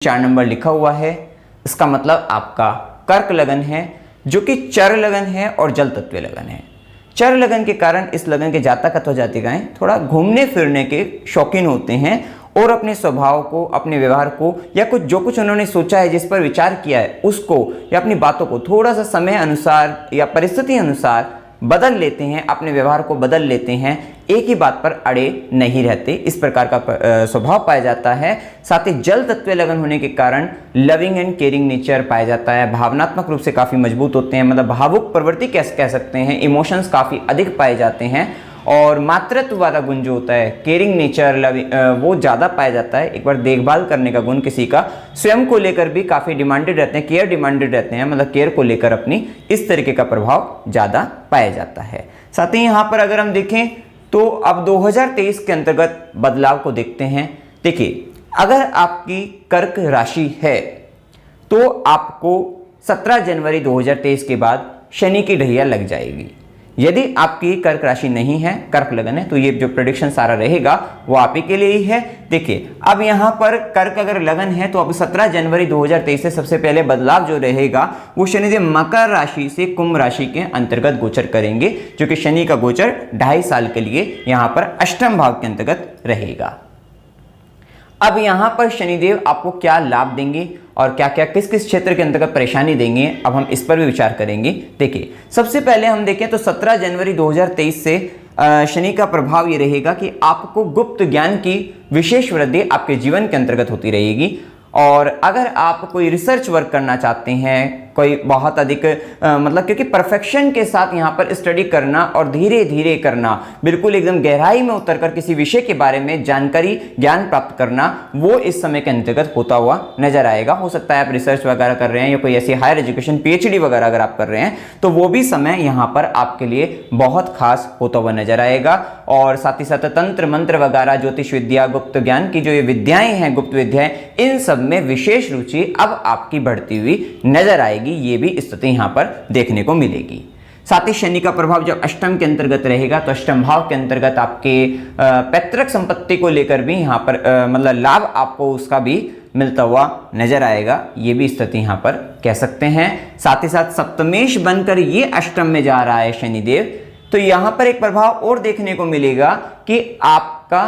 4 number लिखा हुआ है, इसका मतलब आपका कर्क लगन है जो कि चर लगन है और जल तत्व लगन है। चर लगन के कारण इस लगन के जातक अथवा जातिकाएं थोड़ा घूमने फिरने के शौकीन होते हैं और अपने स्वभाव को, अपने व्यवहार को या जो कुछ उन्होंने सोचा है, जिस पर विचार किया है, उसको या अपनी बातों को थोड़ा सा समय अनुसार या परिस्थिति अनुसार बदल लेते हैं, अपने व्यवहार को बदल लेते हैं, एक ही बात पर अड़े नहीं रहते। इस प्रकार का स्वभाव पाया जाता है। साथ ही जल तत्व लगन होने के कारण लविंग एंड केयरिंग नेचर पाया जाता है। भावनात्मक रूप से काफ़ी मजबूत होते हैं, मतलब भावुक प्रवृत्ति कैसे कह सकते हैं, इमोशंस काफ़ी अधिक पाए जाते हैं। और मातृत्व वाला गुण जो होता है, केयरिंग नेचर, वो ज़्यादा पाया जाता है। एक बार देखभाल करने का गुण किसी का स्वयं को लेकर भी काफ़ी डिमांडेड रहते हैं, केयर डिमांडेड रहते हैं, मतलब केयर को लेकर अपनी इस तरीके का प्रभाव ज़्यादा पाया जाता है। साथ ही यहाँ पर अगर हम देखें तो अब 2023 के अंतर्गत बदलाव को देखते हैं। देखिए, अगर आपकी कर्क राशि है तो आपको 17 जनवरी 2023 के बाद शनि की ढैया लग जाएगी। यदि आपकी कर्क राशि नहीं है, कर्क लगन है, तो ये जो प्रेडिक्शन सारा रहेगा वो आप ही के लिए ही है। देखिए, अब यहाँ पर कर्क अगर लगन है तो अब 17 जनवरी 2023 से सबसे पहले बदलाव जो रहेगा वो शनिदेव मकर राशि से कुंभ राशि के अंतर्गत गोचर करेंगे, जो कि शनि का गोचर 2.5 साल के लिए यहाँ पर अष्टम भाव के अंतर्गत रहेगा। अब यहाँ पर शनिदेव आपको क्या लाभ देंगे और क्या क्या किस किस क्षेत्र के अंतर्गत परेशानी देंगे, अब हम इस पर भी विचार करेंगे। देखिए, सबसे पहले हम देखें तो 17 जनवरी 2023 से शनि का प्रभाव ये रहेगा कि आपको गुप्त ज्ञान की विशेष वृद्धि आपके जीवन के अंतर्गत होती रहेगी। और अगर आप कोई रिसर्च वर्क करना चाहते हैं, कोई बहुत अधिक मतलब क्योंकि परफेक्शन के साथ यहाँ पर स्टडी करना और धीरे धीरे करना, बिल्कुल एकदम गहराई में उतरकर किसी विषय के बारे में जानकारी, ज्ञान प्राप्त करना, वो इस समय के अंतर्गत होता हुआ नजर आएगा। हो सकता है आप रिसर्च वगैरह कर रहे हैं या कोई ऐसी हायर एजुकेशन पीएचडी वगैरह अगर आप कर रहे हैं तो वो भी समय यहाँ पर आपके लिए बहुत खास होता हुआ नजर आएगा। और साथ ही साथ तंत्र मंत्र वगैरह, ज्योतिष विद्या, गुप्त ज्ञान की जो ये विद्याएं हैं, गुप्त विद्याएं, इन सब में विशेष रुचि अब आपकी बढ़ती हुई नजर आएगी। ये भी स्थिति यहां पर देखने को मिलेगी। साथ ही शनि का प्रभाव जब अष्टम के अंतर्गत रहेगा तो अष्टम भाव के अंतर्गत आपके पैतृक संपत्ति को लेकर भी यहां पर मतलब लाभ आपको उसका भी मिलता हुआ नजर आएगा। ये भी स्थिति यहां पर कह सकते हैं। साथ ही साथ सप्तमेश बनकर ये अष्टम में जा रहा है शनिदेव, तो यहां पर एक प्रभाव और देखने को मिलेगा कि आपका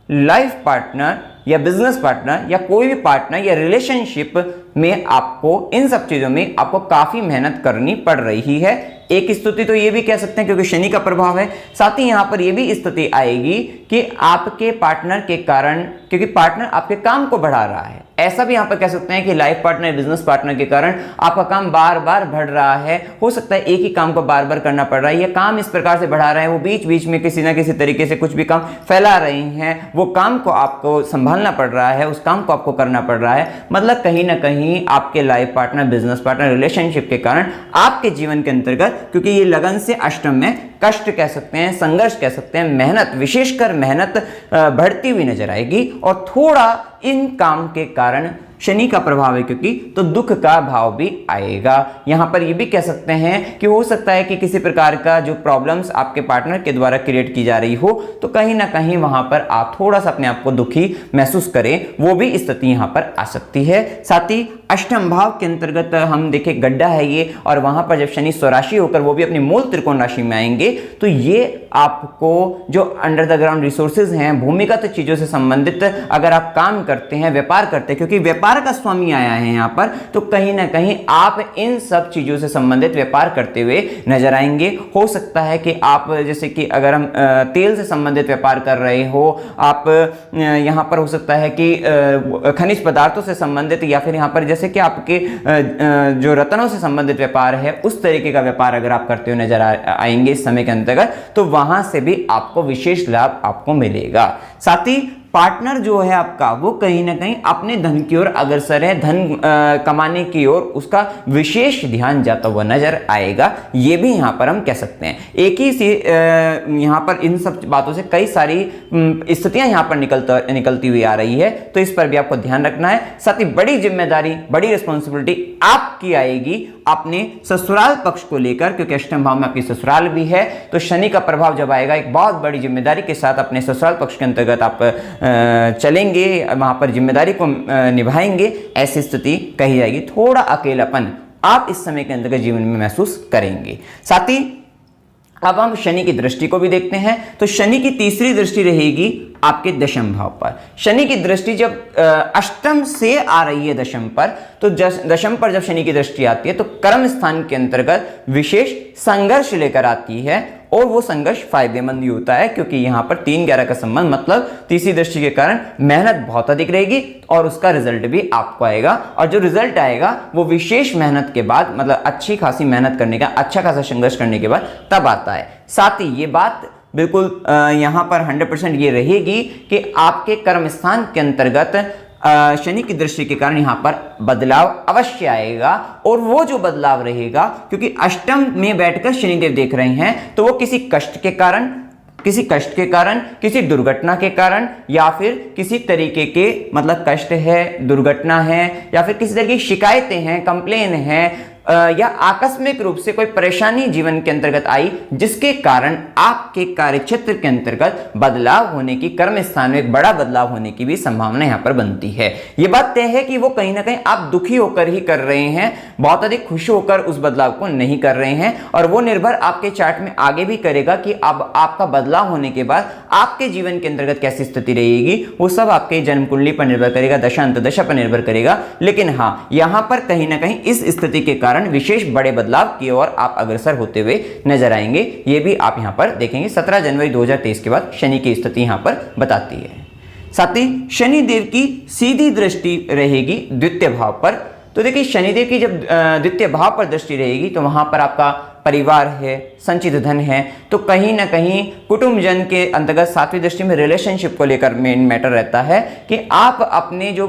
लाइफ पार्टनर या बिजनेस पार्टनर या कोई भी पार्टनर या रिलेशनशिप में आपको इन सब चीजों में आपको काफी मेहनत करनी पड़ रही है। एक स्थिति तो ये भी कह सकते हैं क्योंकि शनि का प्रभाव है। साथ ही यहां पर ये भी स्थिति आएगी कि आपके पार्टनर के कारण, क्योंकि पार्टनर आपके काम को बढ़ा रहा है, ऐसा भी यहां पर कह सकते हैं कि लाइफ पार्टनर, बिजनेस पार्टनर के कारण आपका काम बार बार बढ़ रहा है। हो सकता है एक ही काम को बार बार करना पड़ रहा है, या काम इस प्रकार से बढ़ा रहे हैं, वो बीच बीच में किसी ना किसी तरीके से कुछ भी काम फैला रहे हैं, वो काम को आपको संभालना पड़ रहा है, उस काम को आपको करना पड़ रहा है। मतलब कहीं ना कहीं आपके life partner, business partner, relationship के कारण आपके जीवन के अंतर्गत, क्योंकि ये लगन से अष्टम में, कष्ट कह सकते हैं, संघर्ष कह सकते हैं, मेहनत, विशेषकर मेहनत बढ़ती हुई नजर आएगी। और थोड़ा इन काम के कारण शनि का प्रभाव है क्योंकि, तो दुख का भाव भी आएगा। यहां पर ये भी कह सकते हैं कि हो सकता है कि किसी प्रकार का जो प्रॉब्लम्स आपके पार्टनर के द्वारा क्रिएट की जा रही हो, तो कहीं ना कहीं वहां पर आप थोड़ा सा अपने आप को दुखी महसूस करें, वो भी स्थिति यहां पर आ सकती है। साथ ही अष्टम भाव के अंतर्गत हम देखें गड्ढा है ये, और वहां पर जब शनि स्वराशि होकर वो भी अपनी मूल त्रिकोण राशि में आएंगे तो ये आपको जो अंडर द ग्राउंड रिसोर्सेज हैं, भूमिगत चीजों से संबंधित अगर आप काम करते हैं, व्यापार करते हैं, क्योंकि व्यापार का स्वामी आया है यहां पर, तो कहीं ना कहीं आप इन सब चीजों से संबंधित व्यापार करते हुए नजर आएंगे। हो सकता है कि आप, जैसे कि अगर हम तेल से संबंधित व्यापार कर रहे हो, आप यहां पर हो सकता है कि खनिज पदार्थों से संबंधित, या फिर यहां पर जैसे कि आपके जो रत्नों से संबंधित व्यापार है, उस तरीके का व्यापार अगर आप करते हुए नजर आएंगे इस समय के अंतर्गत, तो वहां से भी आपको विशेष लाभ आपको मिलेगा। साथ ही पार्टनर जो है आपका, वो कहीं ना कहीं अपने धन की ओर अग्रसर है, धन कमाने की ओर उसका विशेष ध्यान जाता हुआ नजर आएगा। ये भी यहां पर हम कह सकते हैं। एक ही से यहां पर इन सब बातों से कई सारी स्थितियां यहां पर निकलती हुई आ रही है, तो इस पर भी आपको ध्यान रखना है। साथ ही बड़ी जिम्मेदारी, बड़ी रिस्पॉन्सिबिलिटी आपकी आएगी अपने ससुराल पक्ष को लेकर, क्योंकि अष्टम भाव में आपकी ससुराल भी है, तो शनि का प्रभाव जब आएगा, एक बहुत बड़ी जिम्मेदारी के साथ अपने ससुराल पक्ष के अंतर्गत आप चलेंगे, वहाँ पर जिम्मेदारी को निभाएंगे, ऐसी स्थिति कही जाएगी। थोड़ा अकेलापन आप इस समय के अंतर्गत जीवन में महसूस करेंगे। साथ ही अब हम शनि की दृष्टि को भी देखते हैं। तो शनि की तीसरी दृष्टि रहेगी आपके दशम भाव पर। शनि की दृष्टि जब अष्टम से आ रही है दशम पर, तो दशम पर जब शनि की दृष्टि आती है तो कर्म स्थान के अंतर्गत विशेष संघर्ष लेकर आती है, और वो संघर्ष फायदेमंद ही होता है, क्योंकि यहां पर 3-11 का संबंध, मतलब तीसरी दृष्टि के कारण मेहनत बहुत अधिक रहेगी और उसका रिजल्ट भी आपको आएगा। और जो रिजल्ट आएगा वो विशेष मेहनत के बाद, मतलब अच्छी खासी मेहनत करने का, अच्छा खासा संघर्ष करने के बाद तब आता है। साथ ही ये बात बिल्कुल यहां पर 100% ये रहेगी कि आपके कर्म स्थान के अंतर्गत शनि की दृष्टि के कारण यहां पर बदलाव अवश्य आएगा, और वो जो बदलाव रहेगा, क्योंकि अष्टम में बैठकर शनिदेव देख रहे हैं, तो वो किसी कष्ट के कारण, किसी दुर्घटना के कारण, या फिर किसी तरीके के, मतलब कष्ट है, दुर्घटना है, या फिर किसी तरह की शिकायतें हैं, कंप्लेन है, या आकस्मिक रूप से कोई परेशानी जीवन के अंतर्गत आई, जिसके कारण आपके कार्यक्षेत्र के अंतर्गत बदलाव होने की, कर्म स्थान में एक बड़ा बदलाव होने की भी संभावना यहां पर बनती है। यह बात तय है कि वो कहीं ना कहीं आप दुखी होकर ही कर रहे हैं, बहुत अधिक खुश होकर उस बदलाव को नहीं कर रहे हैं, और वो निर्भर आपके चार्ट में आगे भी करेगा कि अब आपका बदलाव होने के बाद आपके जीवन के अंतर्गत कैसी स्थिति रहेगी। वो सब आपके जन्म कुंडली पर निर्भर करेगा, दशा अंतर्दशा पर निर्भर करेगा। लेकिन हाँ, यहां पर कहीं ना कहीं इस स्थिति के कारण विशेष बड़े बदलाव की ओर आप अग्रसर होते हुए नजर आएंगे। ये भी आप यहां पर देखेंगे। 17 जनवरी 2023 के बाद शनि की स्थिति यहां पर बताती है। साथ ही शनि देव की सीधी दृष्टि रहेगी द्वितीय भाव पर। तो देखिए, शनिदेव की जब द्वितीय भाव पर दृष्टि रहेगी तो वहां पर आपका परिवार है, संचित धन है, तो कहीं ना कहीं कुटुंबजन के अंतर्गत सातवीं दृष्टि में रिलेशनशिप को लेकर मेन मैटर रहता है कि आप अपने जो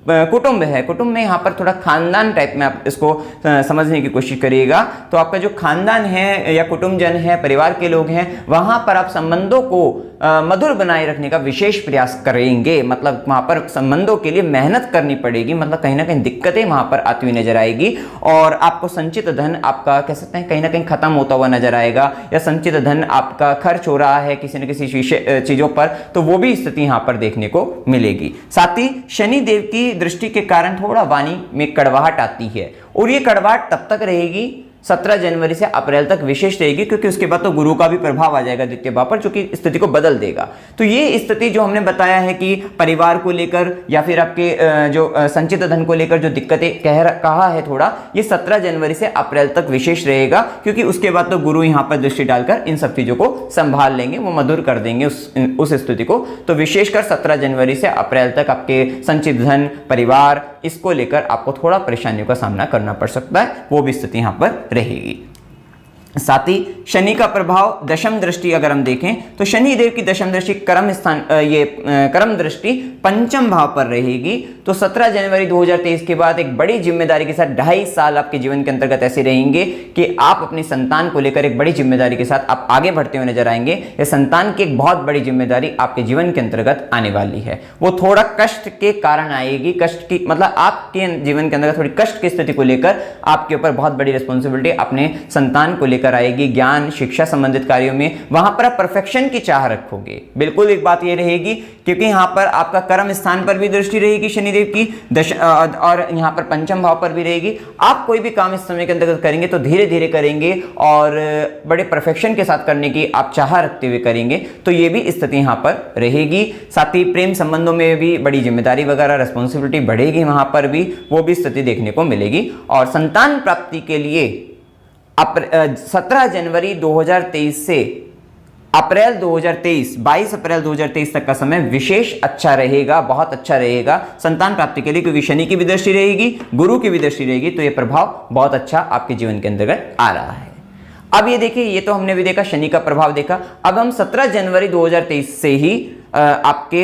कुटुंब है, कुटुंब में यहाँ पर थोड़ा खानदान टाइप में आप इसको समझने की कोशिश करिएगा। तो आपका जो खानदान है या कुटुंबजन है, परिवार के लोग हैं, वहाँ पर आप संबंधों को मधुर बनाए रखने का विशेष प्रयास करेंगे। मतलब वहाँ पर संबंधों के लिए मेहनत करनी पड़ेगी, मतलब कहीं ना कहीं दिक्कतें वहाँ पर आती हुई नजर आएगी, और आपको संचित धन आपका कह सकते हैं कहीं ना कहीं खत्म होता हुआ नजर आएगा, या संचित धन आपका खर्च हो रहा है किसी न किसी चीजों पर, तो वो भी स्थिति यहाँ पर देखने को मिलेगी। साथ ही शनि देव की दृष्टि के कारण थोड़ा वाणी में कड़वाहट आती है, और ये कड़वाहट तब तक रहेगी 17 जनवरी से अप्रैल तक विशेष रहेगी, क्योंकि उसके बाद तो गुरु का भी प्रभाव आ जाएगा द्वितीय भाव पर, जो कि स्थिति को बदल देगा। तो ये स्थिति जो हमने बताया है कि परिवार को लेकर या फिर आपके जो संचित धन को लेकर जो दिक्कतें कहा है थोड़ा, ये 17 जनवरी से अप्रैल तक विशेष रहेगा, क्योंकि उसके बाद तो गुरु यहाँ पर दृष्टि डालकर इन सब चीजों को संभाल लेंगे, वो मधुर कर देंगे उस स्थिति को। तो विशेषकर 17 जनवरी से अप्रैल तक आपके संचित धन, परिवार, इसको लेकर आपको थोड़ा परेशानियों का सामना करना पड़ सकता है, वो भी स्थिति यहाँ पर रहेगी। साथ ही शनि का प्रभाव दशम दृष्टि अगर हम देखें तो शनि देव की दशम दृष्टि कर्म स्थान कर्म दृष्टि पंचम भाव पर रहेगी। तो 17 जनवरी 2023 के बाद एक बड़ी जिम्मेदारी के साथ 2.5 साल आपके जीवन के अंतर्गत ऐसे रहेंगे कि आप अपनी संतान को लेकर एक बड़ी जिम्मेदारी के साथ आप आगे बढ़ते हुए नजर आएंगे। ये संतान की एक बहुत बड़ी जिम्मेदारी आपके जीवन के अंतर्गत आने वाली है, वो थोड़ा कष्ट के कारण आएगी। कष्ट की मतलब आपके जीवन के अंतर्गत थोड़ी कष्ट की स्थिति को लेकर आपके ऊपर बहुत बड़ी रिस्पॉन्सिबिलिटी अपने संतान को लेकर आएगी। ज्ञान शिक्षा संबंधित कार्यों में वहां पर आप परफेक्शन की चाह रखोगे। बिल्कुल एक बात ये रहेगी, क्योंकि यहां पर आपका कर्म स्थान पर भी दृष्टि रहेगी शनिदेव की और यहां पर पंचम भाव पर भी रहेगी। आप कोई भी काम इस समय के अंतर्गत करेंगे तो धीरे धीरे करेंगे और बड़े परफेक्शन के साथ करने की आप चाह रखते हुए करेंगे, तो ये भी स्थिति यहां पर रहेगी। साथ ही प्रेम संबंधों में भी बड़ी जिम्मेदारी वगैरह रिस्पॉन्सिबिलिटी बढ़ेगी, वहां पर भी वो भी स्थिति देखने को मिलेगी। और संतान प्राप्ति के लिए 17 जनवरी 2023 से अप्रैल 2023 22 अप्रैल 2023 तक का समय विशेष अच्छा रहेगा, बहुत अच्छा रहेगा संतान प्राप्ति के लिए, क्योंकि शनि की भी दृष्टि रहेगी, गुरु की भी दृष्टि रहेगी, तो यह प्रभाव बहुत अच्छा आपके जीवन के अंतर्गत आ रहा है। अब ये देखिए, ये तो हमने भी देखा शनि का प्रभाव देखा। अब हम 17 जनवरी 2023 से ही आपके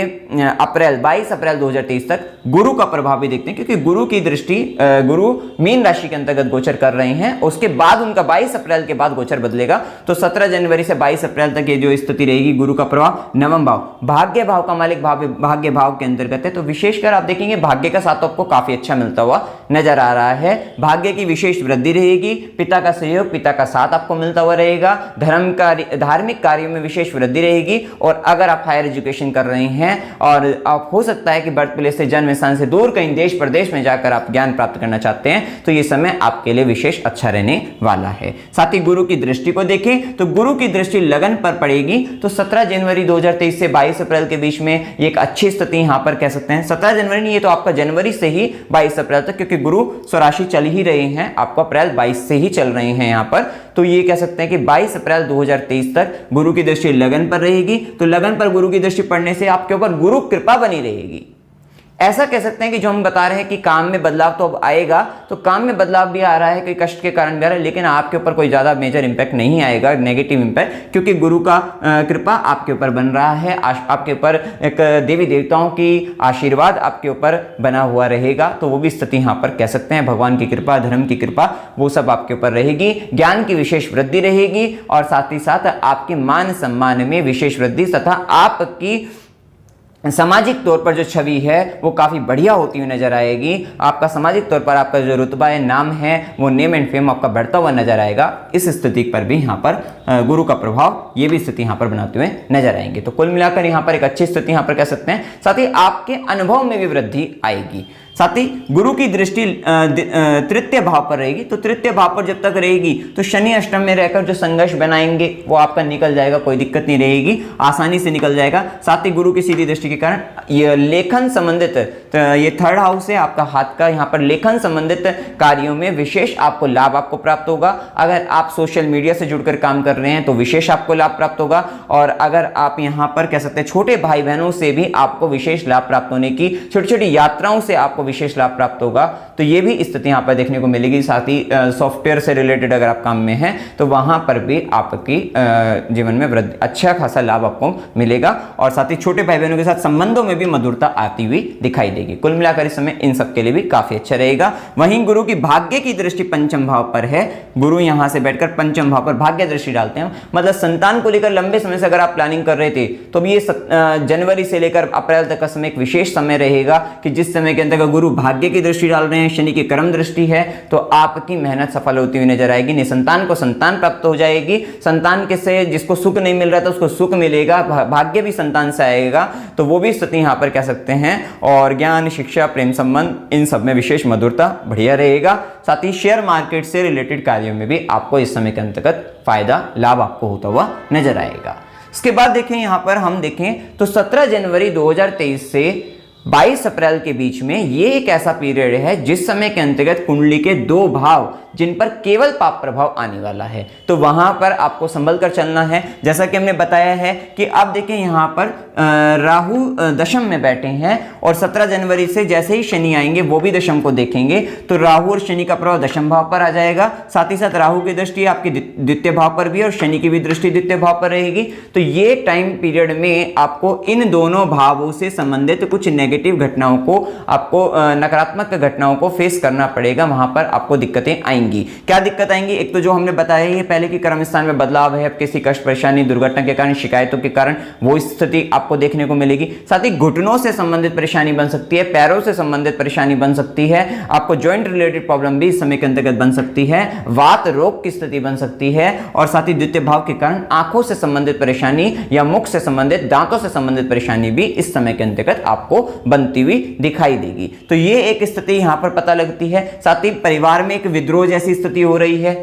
22 अप्रैल 2023 तक गुरु का प्रभाव भी देखते हैं, क्योंकि गुरु की दृष्टि गुरु मीन राशि के अंतर्गत गोचर कर रहे हैं। उसके बाद उनका 22 अप्रैल के बाद गोचर बदलेगा, तो 17 जनवरी से 22 अप्रैल तक ये जो स्थिति रहेगी गुरु का प्रभाव नवम भाव, भाग्य भाव का मालिक भाग्य भाव के अंतर्गत है। तो विशेषकर आप देखेंगे भाग्य का साथ आपको काफी अच्छा मिलता हुआ नजर आ रहा है। भाग्य की विशेष वृद्धि रहेगी, पिता का सहयोग, पिता का साथ आपको मिलता हुआ रहेगा, धार्मिक कार्यों में विशेष वृद्धि रहेगी। और अगर आप हायर एजुकेशन कर रहे हैं और आप हो सकता है कि बर्थ प्लेस से, जन्म स्थान से दूर कहीं देश प्रदेश में जाकर आप ज्ञान प्राप्त करना चाहते हैं, तो ये समय आपके लिए विशेष अच्छा रहने वाला है। साथ ही गुरु की दृष्टि को देखें तो गुरु की दृष्टि लगन पर पड़ेगी। तो 17 जनवरी 2023 से 22 अप्रैल के बीच में एक अच्छी स्थिति यहां पर कह सकते हैं। 17 जनवरी नहीं, ये तो आपका जनवरी से ही 22 अप्रैल तक, क्योंकि गुरु स्वराशि चल ही रहे हैं, आपको अप्रैल 22 से ही चल रहे हैं यहां पर। तो ये कह सकते हैं कि 22 अप्रैल 2023 तक गुरु की दृष्टि लगन पर रहेगी। तो लगन पर गुरु की दृष्टि पड़ने से आपके ऊपर गुरु कृपा बनी रहेगी। ऐसा कह सकते हैं कि जो हम बता रहे हैं कि काम में बदलाव तो अब आएगा, तो काम में बदलाव भी आ रहा है, कोई कष्ट के कारण भी आ रहा है, लेकिन आपके ऊपर कोई ज़्यादा मेजर इंपैक्ट नहीं आएगा, नेगेटिव इंपैक्ट, क्योंकि गुरु का कृपा आपके ऊपर बन रहा है। आपके ऊपर एक देवी देवताओं की आशीर्वाद आपके ऊपर बना हुआ रहेगा। तो वो भी स्थिति यहाँ पर कह सकते हैं, भगवान की कृपा, धर्म की कृपा, वो सब आपके ऊपर रहेगी। ज्ञान की विशेष वृद्धि रहेगी और साथ ही साथ आपके मान सम्मान में विशेष वृद्धि तथा आपकी सामाजिक तौर पर जो छवि है वो काफ़ी बढ़िया होती हुई नजर आएगी। आपका सामाजिक तौर पर आपका जो रुतबा है, नाम है, वो नेम एंड फेम आपका बढ़ता हुआ नजर आएगा। इस स्थिति पर भी यहाँ पर गुरु का प्रभाव, ये भी स्थिति यहाँ पर बनाते हुए नजर आएंगे। तो कुल मिलाकर यहाँ पर एक अच्छी स्थिति यहाँ पर कह सकते हैं। साथ ही आपके अनुभव में भी वृद्धि आएगी। साथ ही गुरु की दृष्टि तृतीय भाव पर रहेगी। तो तृतीय भाव पर जब तक रहेगी तो शनि अष्टम में रहकर जो संघर्ष बनाएंगे वो आपका निकल जाएगा, कोई दिक्कत नहीं रहेगी, आसानी से निकल जाएगा। साथ ही गुरु की सीधी दृष्टि के कारण ये लेखन संबंधित, ये थर्ड हाउस है आपका हाथ का, यहाँ पर लेखन संबंधित कार्यों में विशेष आपको लाभ आपको प्राप्त होगा। अगर आप सोशल मीडिया से जुड़कर काम कर रहे हैं तो विशेष आपको लाभ प्राप्त होगा। और अगर आप यहाँ पर कह सकते हैं छोटे भाई बहनों से भी आपको विशेष लाभ प्राप्त होने की, छोटी छोटी यात्राओं से आपको विशेष लाभ प्राप्त होगा। तो ये भी स्थिति यहाँ पर देखने को मिलेगी। साथ ही सॉफ्टवेयर से रिलेटेड अगर आप काम में हैं तो वहां पर भी आपकी जीवन में वृद्धि, अच्छा खासा लाभ आपको मिलेगा। और साथ ही छोटे भाई बहनों के साथ संबंधों में भी मधुरता आती हुई दिखाई देगी। कुल मिलाकर इस समय इन सब के लिए भी काफी अच्छा रहेगा। वहीं गुरु की भाग्य की दृष्टि पंचम भाव पर है। गुरु यहां से बैठकर पंचम भाव पर भाग्य दृष्टि डालते हैं। मतलब संतान को लेकर लंबे समय से अगर आप प्लानिंग कर रहे थे तो ये जनवरी से लेकर अप्रैल तक का समय एक विशेष समय रहेगा कि जिस समय के अंदर गुरु भाग्य की दृष्टि डाल रहे हैं, शनि की कर्म दृष्टि है, तो आपकी मेहनत सफल होती हुई नजर आएगी। निसंतान को संतान प्राप्त हो जाएगी। संतान के से जिसको सुख नहीं मिल रहा था उसको सुख मिलेगा। भाग्य भी संतान से आएगा, तो वो भी स्थिति यहाँ पर कह सकते हैं। और ज्ञान, शिक्षा, प्रेम संबंध, इन सब में विशेष मधुरता बढ़िया रहेगा। साथ ही शेयर मार्केट से रिलेटेड कार्यों में भी आपको इस समय के अंतर्गत फायदा, लाभ आपको होता हुआ नजर आएगा। इसके बाद देखें, यहाँ पर हम देखें तो 17 जनवरी 2023 से 22 अप्रैल के बीच में ये एक ऐसा पीरियड है जिस समय के अंतर्गत कुंडली के 2 भाव जिन पर केवल पाप प्रभाव आने वाला है, तो वहां पर आपको संभल कर चलना है। जैसा कि हमने बताया है कि आप देखें यहाँ पर राहु दशम में बैठे हैं और 17 जनवरी से जैसे ही शनि आएंगे वो भी दशम को देखेंगे, तो राहु और शनि का प्रभाव दशम भाव पर आ जाएगा। साथ ही साथ राहु की दृष्टि आपकी द्वितीय भाव पर भी और शनि की भी दृष्टि द्वितीय भाव पर रहेगी। तो ये टाइम पीरियड में आपको इन दोनों भावों से संबंधित कुछ नेगेटिव घटनाओं को, आपको नकारात्मक घटनाओं को फेस करना पड़ेगा। वहां पर आपको दिक्कतें आएंगी। क्या दिक्कत आएंगी? एक तो जो हमने बताया ही पहले कि कर्म स्थान में बदलाव है, किसी कष्ट, परेशानी, दुर्घटना के कारण, शिकायतों के कारण वो स्थिति आपको देखने को मिलेगी। साथ ही घुटनों से संबंधित परेशानी बन सकती है, पैरों से संबंधित परेशानी बन सकती है, आपको जॉइंट रिलेटेड प्रॉब्लम भी इस समय के अंतर्गत बन सकती है, वात रोग की स्थिति बन सकती है। और साथ ही द्वितीय भाव के कारण आंखों से संबंधित परेशानी या मुख से संबंधित, दांतों से संबंधित परेशानी भी इस समय के अंतर्गत आपको बनती हुई दिखाई देगी। तो ये एक स्थिति यहां पर पता लगती है। साथ ही परिवार में एक विद्रोह जैसी स्थिति हो रही है,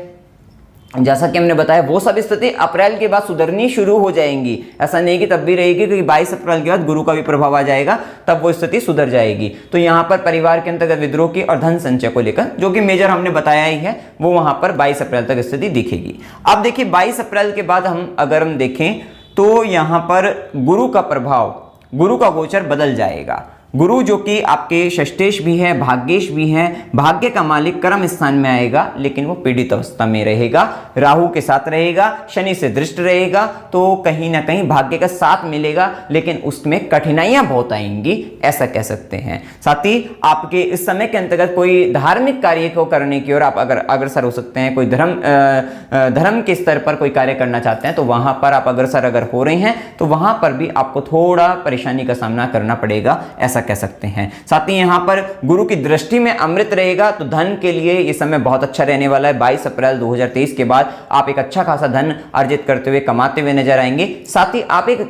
जैसा कि हमने बताया वो सब स्थिति अप्रैल के बाद सुधरनी शुरू हो जाएंगी। ऐसा नहीं कि तब भी रहेगी, क्योंकि 22 अप्रैल के बाद गुरु का भी प्रभाव आ जाएगा, तब वो स्थिति सुधर जाएगी। तो यहाँ पर परिवार के अंतर्गत विद्रोह की और धन संचय को लेकर जो कि मेजर हमने बताया ही है, वो वहां पर 22 अप्रैल तक स्थिति दिखेगी। अब देखिए 22 अप्रैल के बाद अगर हम देखें तो यहाँ पर गुरु का प्रभाव, गुरु का गोचर बदल जाएगा। गुरु जो कि आपके षष्ठेश भी है, भाग्येश भी है, भाग्य का मालिक कर्म स्थान में आएगा, लेकिन वो पीड़ित अवस्था में रहेगा, राहु के साथ रहेगा, शनि से दृष्ट रहेगा, तो कहीं ना कहीं भाग्य का साथ मिलेगा, लेकिन उसमें कठिनाइयां बहुत आएंगी, ऐसा कह सकते हैं। साथ ही आपके इस समय के अंतर्गत कोई धार्मिक कार्य को करने की ओर आप अगर अग्रसर हो सकते हैं, कोई धर्म के स्तर पर कोई कार्य करना चाहते हैं, तो वहां पर आप अग्रसर अगर हो रहे हैं तो वहां पर भी आपको थोड़ा परेशानी का सामना करना पड़ेगा, ऐसा ऐसा कह सकते हैं। साथ ही यहाँ पर गुरु की दृष्टि में अमृत रहेगा तो धन के लिए ये समय बहुत अच्छा रहने वाला है। 22 अप्रैल 2023 के बाद आप एक अच्छा खासा धन अर्जित करते हुए, कमाते हुए नजर आएंगे। साथ ही आप एक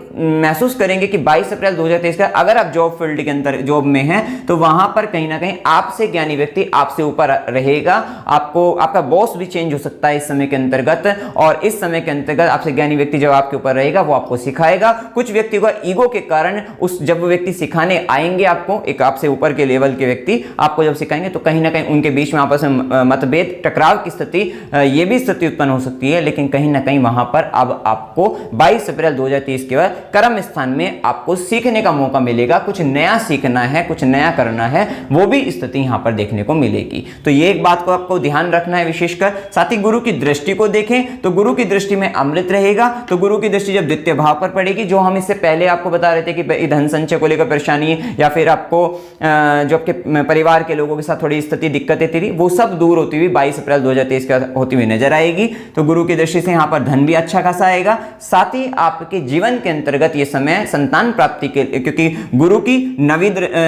महसूस करेंगे कि 22 अप्रैल 2023 का अगर आप जॉब फील्ड के अंदर जॉब में हैं तो वहां पर कहीं ना कहीं आपसे ज्ञानी व्यक्ति आपसे ऊपर रहेगा। आपको आपका बॉस भी चेंज हो सकता है इस समय के अंतर्गत, और इस समय के अंतर्गत आपसे ज्ञानी व्यक्ति जब आपके ऊपर रहेगा वो आपको सिखाएगा। कुछ व्यक्ति को ईगो के कारण जब वो व्यक्ति सिखाने आएंगे आपको, एक आपसे ऊपर के लेवल के व्यक्ति आपको जब सिखाएंगे तो कहीं ना कहीं उनके बीच में आपस में मतभेद, टकराव की स्थिति, ये भी स्थिति उत्पन्न हो सकती है। लेकिन कहीं ना कहीं वहां पर अब आपको 22 अप्रैल 2023 के बाद कर्म स्थान में आपको सीखने का मौका मिलेगा। कुछ नया सीखना है, कुछ नया करना है, वो भी स्थिति यहां पर देखने को मिलेगी। तो ये एक बात को आपको ध्यान रखना है विशेषकर। साथ ही गुरु की दृष्टि को देखें तो गुरु की दृष्टि में अमृत रहेगा। तो गुरु की दृष्टि जब द्वितीय भाव पर पड़ेगी, जो हम इससे पहले आपको बता रहे थे कि धन संचय को लेकर परेशानी या फिर आपको जो आपके परिवार के लोगों के साथ थोड़ी स्थिति दिक्कतें थी, वो सब दूर होती हुई 22 अप्रैल 2023 का होती हुई नजर आएगी। तो गुरु की दृष्टि से यहां पर धन भी अच्छा खासा आएगा। साथ ही आपके जीवन के अंतर्गत ये समय संतान प्राप्ति के, क्योंकि गुरु की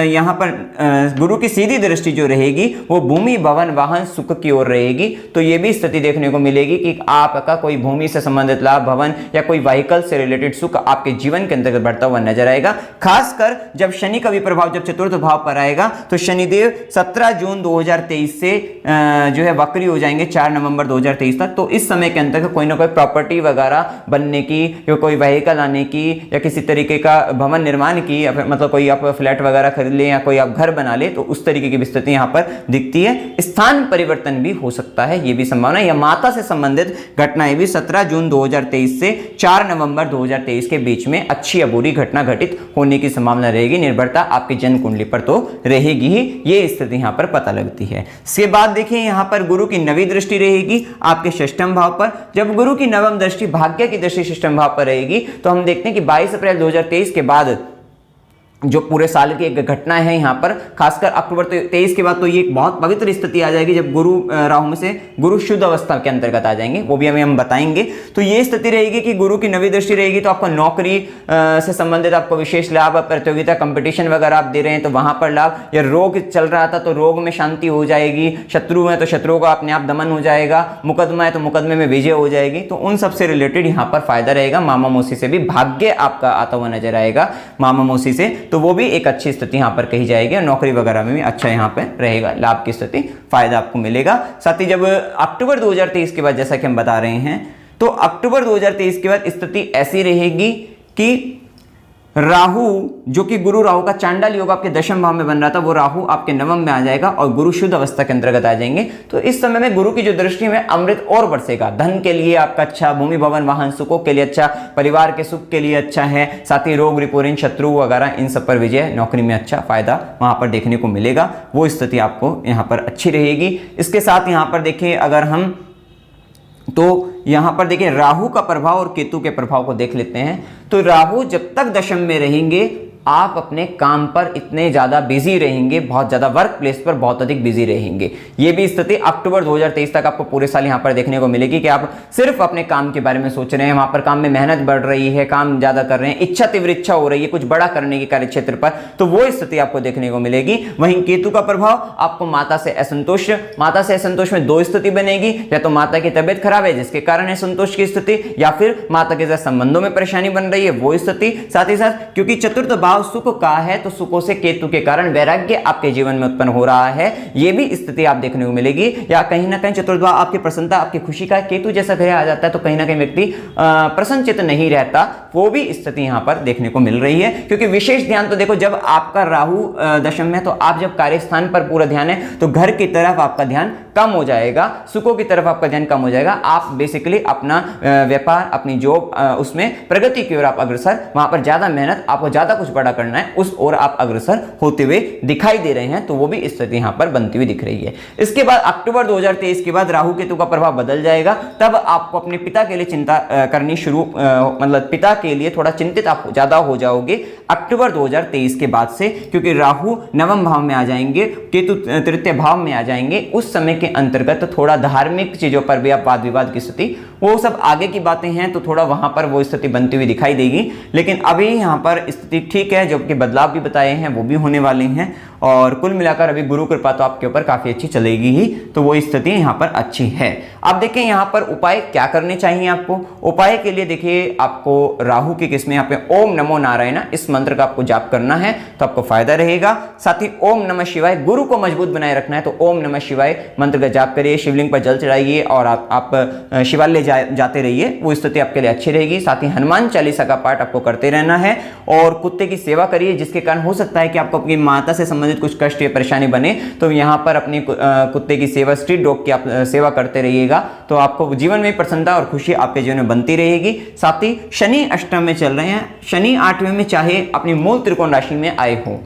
यहां पर गुरु की सीधी दृष्टि जो रहेगी वो भूमि, भवन, वाहन, सुख की ओर रहेगी। तो ये भी स्थिति देखने को मिलेगी कि आपका कोई भूमि से संबंधित लाभ, भवन या कोई व्हीकल से रिलेटेड सुख आपके जीवन के अंतर्गत बढ़ता हुआ नजर आएगा। खासकर जब शनि का भी प्रभाव जब चतुर्थ भाव पर आएगा तो शनिदेव 17 जून 2023 से जो है वक्री हो जाएंगे 4 नवंबर 2023 तक। तो इस समय के अंतर्गत कोई ना कोई प्रॉपर्टी वगैरह बनने की, या कोई व्हीकल आने की, या किसी तरीके का भवन निर्माण की, मतलब कोई आप फ्लैट वगैरह खरीद ले या कोई आप घर बना ले, तो उस तरीके की स्थिति यहां पर दिखती है। स्थान परिवर्तन भी हो सकता है, यह भी संभावना, या माता से संबंधित घटनाएं भी 17 जून 2023 से 4 नवंबर 2023 के बीच में अच्छी या बुरी घटना घटित होने की संभावना रहेगी। निर्भरता आपकी जन्म कुंडली पर तो रहेगी ही, ये स्थिति यहां पर पता लगती है। इसके बाद देखिए यहां पर गुरु की नवी दृष्टि रहेगी आपके षष्ठम भाव पर। जब गुरु की नवम दृष्टि, भाग्य की दृष्टि षष्ठम भाव पर रहेगी तो हम देखते हैं कि 22 अप्रैल 2023 के बाद जो पूरे साल की एक घटना है यहां पर, खासकर अक्टूबर 23 के बाद तो ये एक बहुत पवित्र स्थिति आ जाएगी जब गुरु राहु में से गुरु शुद्ध अवस्था के अंतर्गत आ जाएंगे, वो भी हम बताएंगे। तो ये स्थिति रहेगी कि गुरु की नवी दृष्टि रहेगी तो आपको नौकरी से संबंधित आपको विशेष लाभ, प्रतियोगिता, कंपटीशन वगैरह आप दे रहे हैं तो वहां पर लाभ, या रोग चल रहा था तो रोग में शांति हो जाएगी, शत्रु है तो शत्रुओं का अपने आप दमन हो जाएगा, मुकदमा है तो मुकदमे में विजय हो जाएगी। तो उन सबसे रिलेटेड यहाँ पर फायदा रहेगा। मामा मौसी से भी भाग्य आपका आता हुआ नजर आएगा, मामा मौसी से, तो वो भी एक अच्छी स्थिति यहां पर कही जाएगी। और नौकरी वगैरह में भी अच्छा यहां पर रहेगा, लाभ की स्थिति, फायदा आपको मिलेगा। साथ ही जब अक्टूबर 2023 के बाद, जैसा कि हम बता रहे हैं, तो अक्टूबर 2023 के बाद स्थिति ऐसी रहेगी कि राहु, जो कि गुरु राहु का चांडाल योग आपके दशम भाव में बन रहा था, वो राहु आपके नवम में आ जाएगा और गुरु शुद्ध अवस्था के अंतर्गत आ जाएंगे। तो इस समय में गुरु की जो दृष्टि में अमृत और बरसेगा। धन के लिए आपका अच्छा, भूमि, भवन, वाहन, सुखों के लिए अच्छा, परिवार के सुख के लिए अच्छा है। साथ ही रोग, रिपोरिन, शत्रु वगैरह इन सब पर विजय, नौकरी में अच्छा फायदा वहां पर देखने को मिलेगा। वो स्थिति आपको यहाँ पर अच्छी रहेगी। इसके साथ यहाँ पर देखिए, अगर हम तो यहां पर देखिए राहु का प्रभाव और केतु के प्रभाव को देख लेते हैं। तो राहु जब तक दशम में रहेंगे आप अपने काम पर इतने ज़्यादा बिजी रहेंगे, बहुत ज़्यादा वर्क प्लेस पर बहुत अधिक बिजी रहेंगे। ये भी स्थिति अक्टूबर 2023 तक आपको पूरे साल यहाँ पर देखने को मिलेगी कि आप सिर्फ अपने काम के बारे में सोच रहे हैं, वहाँ पर काम में मेहनत बढ़ रही है, काम ज़्यादा कर रहे हैं, इच्छा, तीव्र इच्छा हो रही है कुछ बड़ा करने की कार्य क्षेत्र पर, तो वो स्थिति आपको देखने को मिलेगी। वहीं केतु का प्रभाव आपको माता से असंतोष, माता से असंतोष में दो स्थिति बनेगी, या तो माता की तबियत खराब है जिसके कारण है संतोष की स्थिति, या फिर माता के साथ संबंधों में परेशानी बन रही है वो स्थिति। साथ ही साथ क्योंकि चतुर्थ भाव सुख का है तो सुखों से केतु के कारण वैराग्य आपके जीवन में उत्पन्न हो रहा है, यह भी स्थिति आप देखने को मिलेगी। या कहीं ना कहीं चतुर्थ भाव आपकी प्रसन्नता, आपकी खुशी का, केतु जैसा ग्रह आ जाता है तो कहीं ना कहीं व्यक्ति प्रसन्नचित्त नहीं रहता, वो भी स्थिति यहां पर देखने को मिल रही है। क्योंकि विशेष ध्यान तो देखो, जब आपका राहु दशम में, तो आप जब कार्यस्थान पर पूरा ध्यान है तो घर की तरफ आपका ध्यान कम हो जाएगा, सुखों की तरफ आपका ध्यान कम हो जाएगा। आप बेसिकली अपना व्यापार, अपनी जॉब, उसमें प्रगति की ओर आप अग्रसर, वहां पर ज्यादा मेहनत, आपको ज्यादा कुछ बड़ा करना है, उस ओर आप अग्रसर होते हुए दिखाई दे रहे हैं। तो वो भी स्थिति यहां पर बनती हुई दिख रही है। इसके बाद अक्टूबर 2023 के बाद राहु केतु का प्रभाव बदल जाएगा। तब आपको अपने पिता के लिए चिंता करनी शुरू, मतलब पिता के लिए थोड़ा चिंतित आप ज्यादा हो जाओगे अक्टूबर 2023 के बाद से, क्योंकि राहु नवम भाव में आ जाएंगे, केतु तृतीय भाव में आ जाएंगे। उस समय के अंतर्गत थोड़ा धार्मिक चीज़ों पर भी आप वाद विवाद की स्थिति, वो सब आगे की बातें हैं, तो थोड़ा वहाँ पर वो स्थिति बनती हुई दिखाई देगी। लेकिन अभी यहाँ पर स्थिति ठीक है, जो कि बदलाव भी बताए हैं वो भी होने वाले हैं, और कुल मिलाकर अभी गुरु कृपा तो आपके ऊपर काफ़ी अच्छी चलेगी ही, तो वो स्थिति यहाँ पर अच्छी है। अब देखिए यहाँ पर उपाय क्या करने चाहिए आपको। उपाय के लिए देखिए आपको राहु की किस्में यहाँ पे ओम नमो नारायण इस मंत्र का आपको जाप करना है, तो आपको फायदा रहेगा। साथ ही ओम नमः शिवाय, गुरु को मजबूत बनाए रखना है तो ओम नमः शिवाय मंत्र का जाप करिए, शिवलिंग पर जल चढ़ाइए और आप शिवालय जाते रहिए, वो स्थिति आपके लिए अच्छी रहेगी। साथ ही हनुमान चालीसा का पाठ आपको करते रहना है, और कुत्ते की सेवा करिए, जिसके कारण हो सकता है कि आपको अपनी माता से संबंधित कुछ कष्ट या परेशानी बने, तो यहाँ पर अपने कुत्ते की सेवा, स्ट्रीट डॉग की आप सेवा करते रहिएगा, तो आपको जीवन में प्रसन्नता और खुशी आपके जीवन में बनती रहेगी। साथ ही शनि अष्टम में चल रहे हैं, शनि 8वें में चाहे अपनी मूल त्रिकोण राशि में आए हो,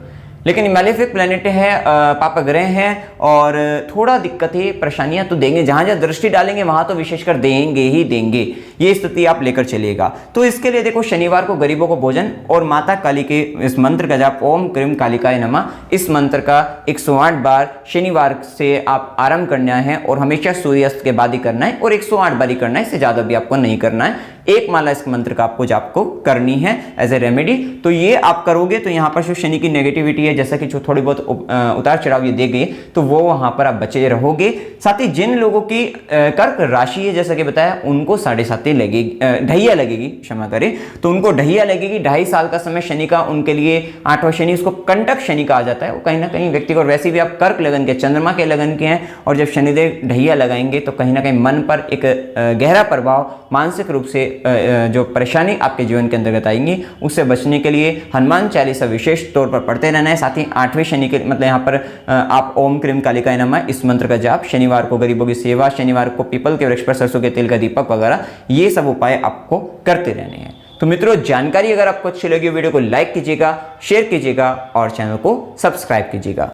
लेकिन मैलेफिक प्लैनेट है, पाप ग्रह है, और थोड़ा दिक्कत है, परेशानियां तो देंगे, जहां जहां दृष्टि डालेंगे वहां तो विशेषकर देंगे ही देंगे, ये स्थिति आप लेकर चलिएगा। तो इसके लिए देखो शनिवार को गरीबों को भोजन और माता काली के इस मंत्र का जाप ओम क्रीम कालिकाय नमः, इस मंत्र का 108 बार शनिवार से आप आरंभ करना है, और हमेशा सूर्यास्त के बाद ही करना है, और 108 बार ही करना है, इससे ज्यादा भी आपको नहीं करना है। एक माला इस मंत्र का आपको जाप को करनी है एज ए रेमेडी, तो ये आप करोगे तो यहाँ पर जो शनि की नेगेटिविटी है, जैसा कि जो थोड़ी बहुत उतार चढ़ाव ये दे गई, तो वो वहां पर आप बचे रहोगे। साथ ही जिन लोगों की कर्क राशि है, जैसा कि बताया, उनको 7.5 लगेगी, ढैया लगेगी, क्षमा करें, तो उनको ढैया लगेगी। 2.5 साल का समय शनि का उनके लिए 8वां शनि, उसको कंटक शनि कहा जाता है, वो कहीं ना कहीं व्यक्ति को, वैसे भी आप कर्क लगन के, चंद्रमा के लगन के हैं, और जब शनिदेव ढैया लगाएंगे तो कहीं ना कहीं मन पर एक गहरा प्रभाव, मानसिक रूप से जो परेशानी आपके जीवन के अंतर्गत आएंगी, उससे बचने के लिए हनुमान चालीसा विशेष तौर पर पढ़ते रहना है। साथ ही 8वें शनि के मतलब यहाँ पर आप ओम क्रीम कालिकाय नमः इस मंत्र का जाप, शनिवार को गरीबों की सेवा, शनिवार को पीपल के वृक्ष पर सरसों के तेल का दीपक वगैरह, ये सब उपाय आपको करते रहने हैं। तो मित्रों, जानकारी अगर आपको अच्छी लगी, वीडियो को लाइक कीजिएगा, शेयर कीजिएगा और चैनल को सब्सक्राइब कीजिएगा।